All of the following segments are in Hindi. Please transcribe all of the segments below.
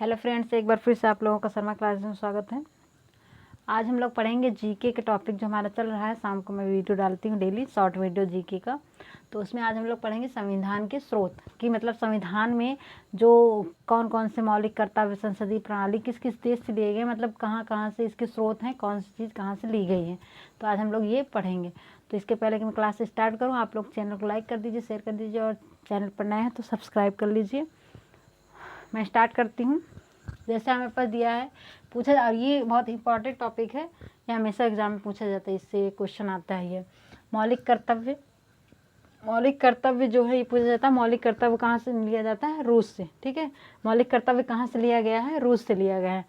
हेलो फ्रेंड्स, एक बार फिर से आप लोगों का शर्मा क्लासेस में स्वागत है। आज हम लोग पढ़ेंगे जीके के टॉपिक जो हमारा चल रहा है। शाम को मैं वीडियो डालती हूँ डेली, शॉर्ट वीडियो जीके का। तो उसमें आज हम लोग पढ़ेंगे संविधान के स्रोत कि मतलब संविधान में जो कौन कौन से मौलिक कर्तव्य, संसदीय प्रणाली किस किस देश से लिए गए, मतलब कहाँ कहाँ से इसके स्रोत हैं, कौन सी चीज़ कहाँ से ली गई है। तो आज हम लोग ये पढ़ेंगे। तो इसके पहले कि मैं क्लास स्टार्ट करूँ, आप लोग चैनल को लाइक कर दीजिए, शेयर कर दीजिए, और चैनल पर नए हैं तो सब्सक्राइब कर लीजिए। मैं स्टार्ट करती हूँ। जैसे हमें पास दिया है, पूछा, और ये बहुत इंपॉर्टेंट टॉपिक है, ये हमेशा एग्जाम में पूछा जाता है, इससे क्वेश्चन आता है। ये मौलिक कर्तव्य, मौलिक कर्तव्य जो है ये पूछा जाता है। मौलिक कर्तव्य कहाँ से लिया जाता है? रूस से। ठीक है, मौलिक कर्तव्य कहाँ से लिया गया है? रूस से लिया गया है।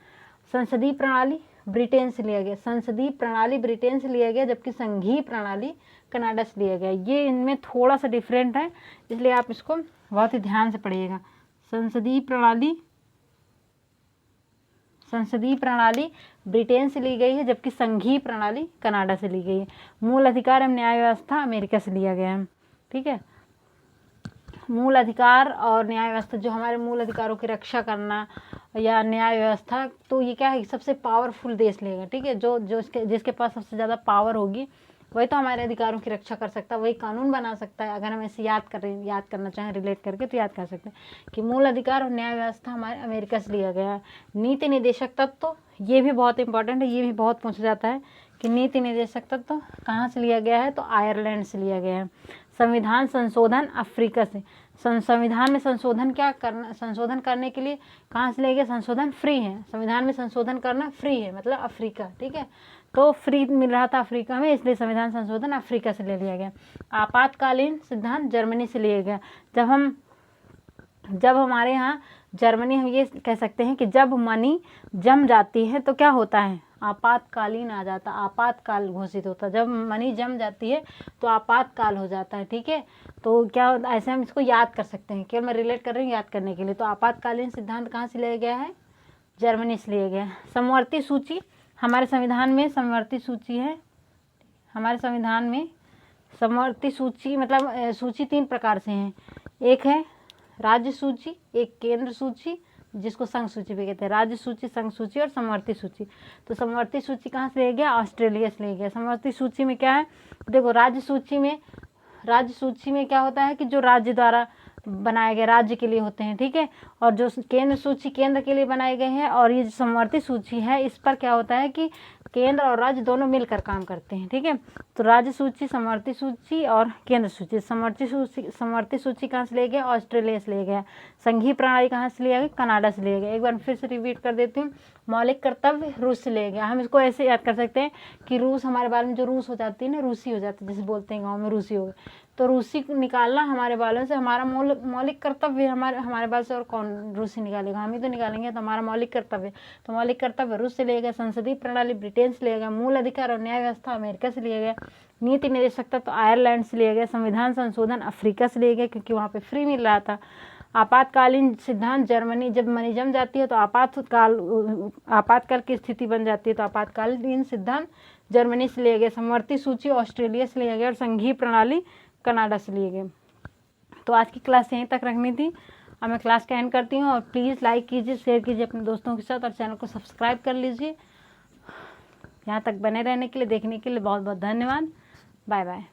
संसदीय प्रणाली ब्रिटेन से लिया गया, संसदीय प्रणाली ब्रिटेन से लिया गया, जबकि संघीय प्रणाली कनाडा से लिया गया। ये इनमें थोड़ा सा डिफरेंट है, इसलिए आप इसको बहुत ही ध्यान से पढ़िएगा। संसदीय प्रणाली ब्रिटेन से ली गई है, जबकि संघीय प्रणाली कनाडा से ली गई है। मूल अधिकार एवं न्याय व्यवस्था अमेरिका से लिया गया है। ठीक है, मूल अधिकार और न्याय व्यवस्था, जो हमारे मूल अधिकारों की रक्षा करना या न्याय व्यवस्था, तो ये क्या है, सबसे पावरफुल देश लेगा। ठीक है, जो जो जिसके पास सबसे ज़्यादा पावर होगी वही तो हमारे अधिकारों की रक्षा कर सकता है, वही कानून बना सकता है। अगर हम ऐसे याद करना चाहें रिलेट करके, तो याद कर सकते हैं कि मूल अधिकार और न्याय व्यवस्था हमारे अमेरिका से लिया गया है। नीति निदेशक तत्व, ये भी बहुत इंपॉर्टेंट है, ये भी बहुत पूछा जाता है कि नीति निदेशक तत्व कहाँ से लिया गया है, तो आयरलैंड से लिया गया है। संविधान संशोधन अफ्रीका से। संविधान में संशोधन करने के लिए कहाँ से लिया गया? संशोधन फ्री है, संविधान में संशोधन करना फ्री है, मतलब अफ्रीका। ठीक है, तो फ्री मिल रहा था अफ्रीका में, इसलिए संविधान संशोधन अफ्रीका से ले लिया गया। आपातकालीन सिद्धांत जर्मनी से लिया गया। जब हमारे यहाँ जर्मनी, हम ये कह सकते हैं कि जब मनी जम जाती है तो क्या होता है? आपातकालीन आ जाता, आपातकाल घोषित होता। जब मनी जम जाती है तो आपातकाल हो जाता है। ठीक है, तो क्या ऐसे हम इसको याद कर सकते हैं, केवल मैं रिलेट कर रही हूँ याद करने के लिए। तो आपातकालीन सिद्धांत कहाँ से लिया गया है? जर्मनी से लिया गया। समवर्ती सूची, हमारे संविधान में समवर्ती सूची है। हमारे संविधान में समवर्ती सूची मतलब सूची 3 प्रकार से है। एक है राज्य सूची, एक केंद्र सूची, जिसको संघ सूची भी कहते हैं। राज्य सूची, संघ सूची और समवर्ती सूची। तो समवर्ती सूची कहाँ से लिया गया? ऑस्ट्रेलिया से लिया गया। समवर्ती सूची में क्या है, देखो, राज्य सूची में क्या होता है कि जो राज्य द्वारा बनाए गए राज्य के लिए होते हैं। ठीक है, और जो केंद्र सूची केंद्र के लिए बनाए गए हैं, और ये जो समवर्ती सूची है, इस पर क्या होता है कि केंद्र और राज्य दोनों मिलकर काम करते हैं। ठीक है, तो राज्य सूची, समवर्ती सूची और केंद्र सूची। समवर्ती सूची कहाँ से लिया गया? ऑस्ट्रेलिया से लिया गया। संघीय प्रणाली कहाँ से लिया गया? कनाडा से लिया गया। एक बार फिर से रिपीट कर देती हूँ। मौलिक कर्तव्य रूस से लिया गया। हम इसको ऐसे याद कर सकते हैं कि रूस, हमारे बारे में जो रूस हो जाती है ना, रूसी हो जाती है, जैसे बोलते हैं गाँव में रूसी हो गए, तो रूसी निकालना हमारे बालों से हमारा मौलिक कर्तव्य। हमारे बाल से और कौन रूसी निकालेगा? हम ही तो निकालेंगे, तो हमारा मौलिक कर्तव्य। तो मौलिक कर्तव्य रूस से लिया गया। संसदीय प्रणाली ब्रिटेन से लिया गया। मूल अधिकार और न्याय व्यवस्था अमेरिका से लिया गया। नीति निदेशक तत्व तो आयरलैंड से लिया गया। संविधान संशोधन अफ्रीका से लिया गया, क्योंकि वहाँ पे फ्री मिल रहा था। आपातकालीन सिद्धांत जर्मनी, जब मनी जम जाती है तो आपातकाल की स्थिति बन जाती है, तो आपातकालीन सिद्धांत जर्मनी से लिया गया। समवर्ती सूची ऑस्ट्रेलिया से लिया गया, और संघीय प्रणाली कनाडा से लिए गए। तो आज की क्लास यहीं तक रखनी थी। अब मैं क्लास का एंड करती हूँ, और प्लीज़ लाइक कीजिए, शेयर कीजिए अपने दोस्तों के साथ, और चैनल को सब्सक्राइब कर लीजिए। यहाँ तक बने रहने के लिए, देखने के लिए बहुत बहुत धन्यवाद। Bye bye.